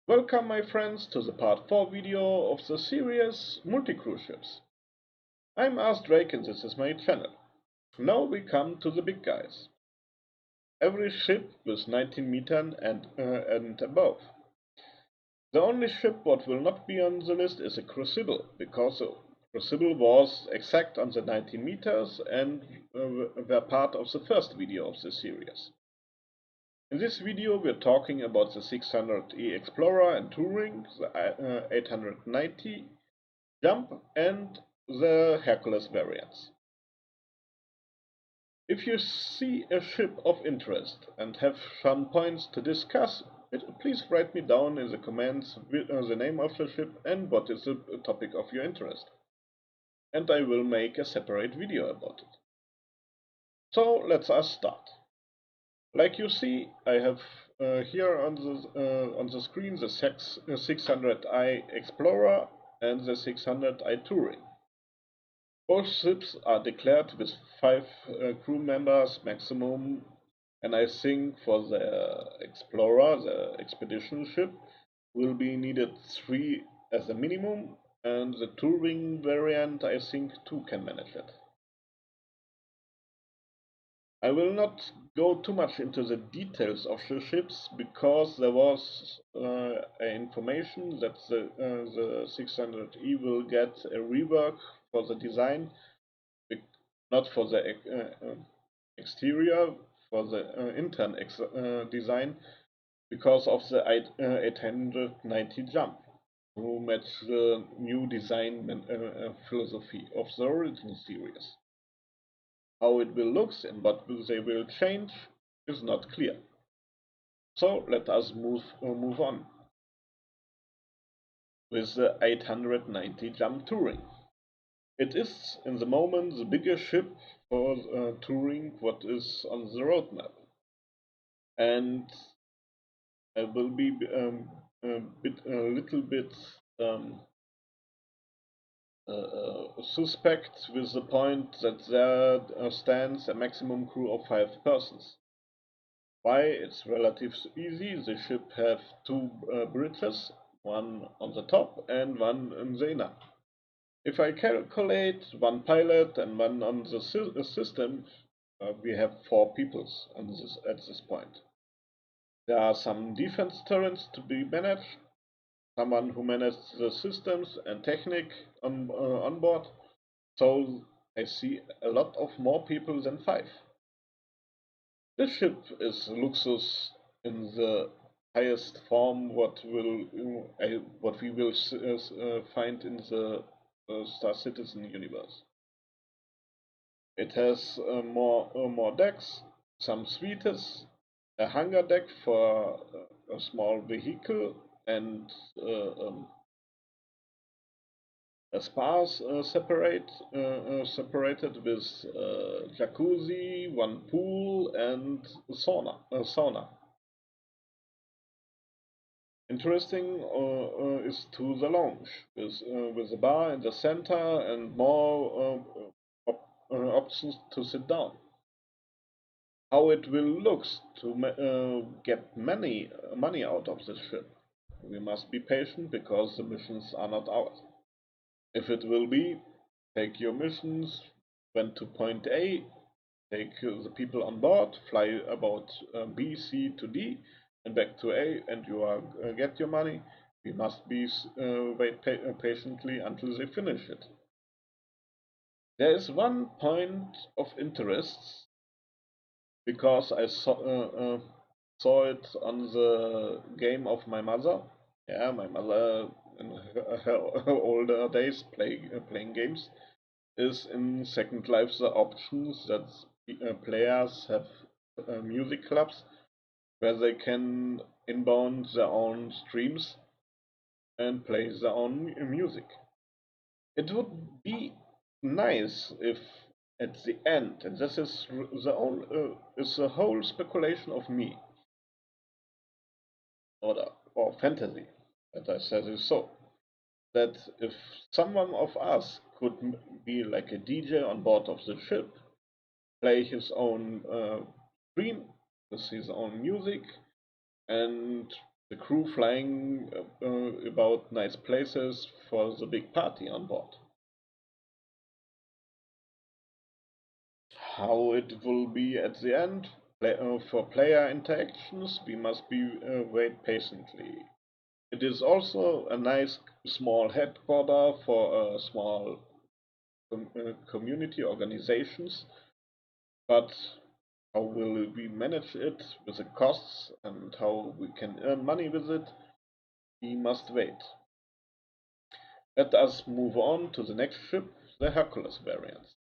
Welcome my friends to the part 4 video of the series multi-cruise ships. I'm A.S.Drake and this is my channel. Now we come to the big guys. Every ship with 19 meters and above. The only ship what will not be on the list is a Crucible, because the Crucible was exact on the 19 meters and were part of the first video of the series. In this video we're talking about the 600E Explorer and Touring, the 890 Jump and the Hercules variants. If you see a ship of interest and have some points to discuss, please write me down in the comments the name of the ship and what is the topic of your interest. And I will make a separate video about it. So let us start. Like you see, I have here on the screen the 600i Explorer and the 600i Touring. Both ships are declared with 5 crew members maximum, and I think for the Explorer, the expedition ship, will be needed 3 as a minimum, and the Touring variant I think 2 can manage it. I will not go too much into the details of the ships because there was information that the 600E will get a rework for the design, not for the exterior, for the intern design, because of the 890 jump, to match the new design philosophy of the origin series. How it will look and what they will change is not clear. So let us move on with the 890 Jump Touring. It is in the moment the biggest ship for touring what is on the roadmap, and I will be a little bit suspect with the point that there stands a maximum crew of 5 persons. Why? It's relatively easy. The ship have 2 bridges, one on the top and one in the inner. If I calculate 1 pilot and 1 on the system, we have 4 peoples at this point. There are some defense turrets to be managed, someone who manages the systems and technique on board. So I see a lot of more people than 5. This ship is luxus in the highest form what we will find in the Star Citizen universe. It has more decks, some suites, a hangar deck for a small vehicle, and a spa separated with jacuzzi, 1 pool, and sauna. Interesting is to the lounge with a bar in the center and more options to sit down. How it will look to get money out of this ship. We must be patient because the missions are not ours. If it will be, take your missions, went to point A, take the people on board, fly about B, C to D, and back to A, and you are get your money. We must be wait patiently until they finish it. There is one point of interest because I saw it on the game of my mother. Yeah, my mother in her older days playing games is in Second Life the options that players have music clubs where they can inbound their own streams and play their own music. It would be nice if at the end, and this is the whole speculation of me, or fantasy, that I said is so, that if someone of us could be like a DJ on board of the ship, play his own stream with his own music, and the crew flying about nice places for the big party on board. How it will be at the end, for player interactions, we must wait patiently. It is also a nice small headquarter for small community organizations, but how will we manage it with the costs and how we can earn money with it, we must wait. Let us move on to the next ship, the Hercules variants.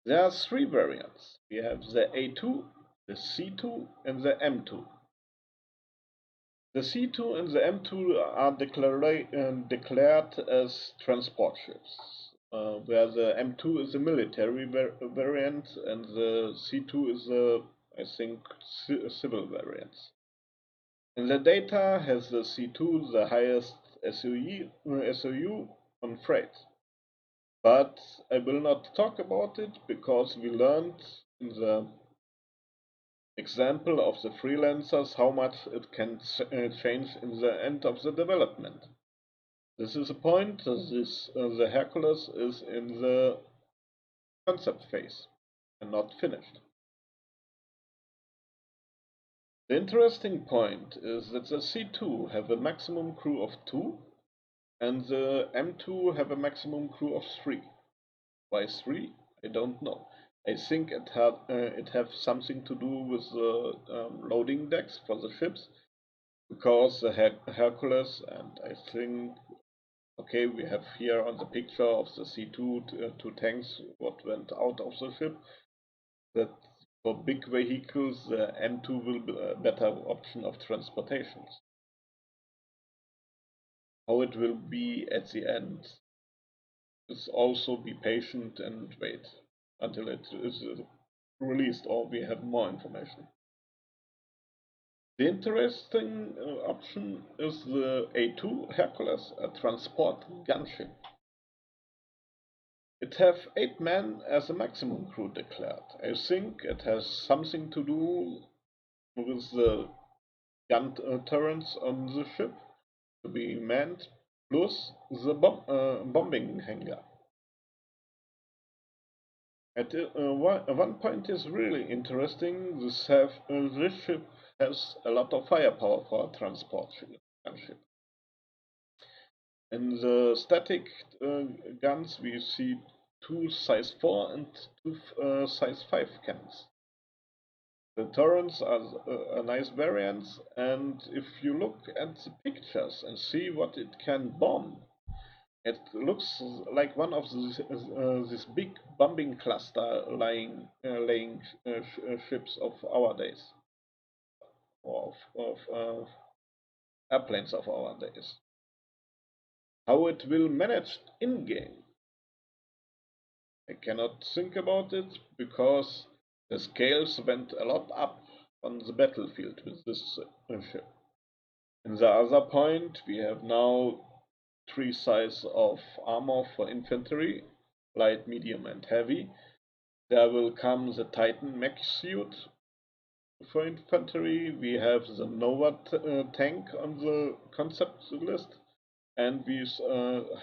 There are three variants. We have the A2, the C2, and the M2. The C2 and the M2 are declared as transport ships, where the M2 is a military variant and the C2 is a, I think, civil variant. In the data has the C2 the highest SOU on freight. But I will not talk about it because we learned in the example of the freelancers how much it can change in the end of the development. This is a point that the Hercules is in the concept phase and not finished. The interesting point is that the C2 have a maximum crew of 2 and the M2 have a maximum crew of 3. Why 3? I don't know. I think it have something to do with the loading decks for the ships, because the Hercules, and I think, okay, we have here on the picture of the C2 two tanks what went out of the ship, that for big vehicles the M2 will be a better option of transportations. How it will be at the end is also be patient and wait until it is released or we have more information. The interesting option is the A2 Hercules, a transport gunship. It have 8 men as a maximum crew declared. I think it has something to do with the gun turrets on the ship to be manned, plus the bombing hangar. At one point is really interesting. This ship has a lot of firepower for a transport gunship. In the static guns, we see 2 size 4 and 2 size 5 cannons. The turrets are a nice variant, and if you look at the pictures and see what it can bomb, it looks like one of this big bombing cluster laying ships of our days, or of airplanes of our days. How it will manage in game, I cannot think about it because the scales went a lot up on the battlefield with this ship. In the other point, we have now 3 sizes of armor for infantry, light, medium, and heavy. There will come the Titan mech suit for infantry. We have the Nova tank on the concept list, and we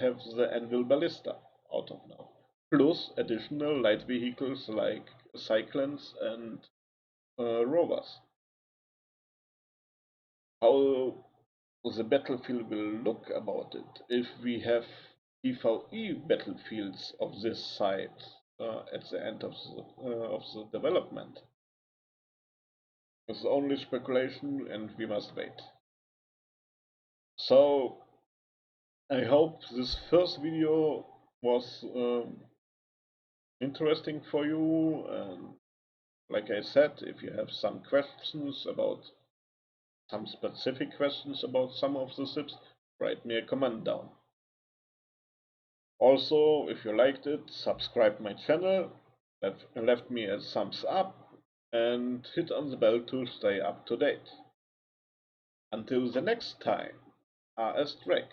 have the Anvil ballista out of now. Plus additional light vehicles like cyclones and rovers. How the battlefield will look about it if we have PvE battlefields of this size at the end of the development. It's only speculation and we must wait. So I hope this first video was interesting for you, and like I said, if you have some questions about some specific questions about some of the ships, write me a comment down. Also, if you liked it, subscribe my channel, left me a thumbs up, and hit on the bell to stay up to date. Until the next time, A.S.Drake.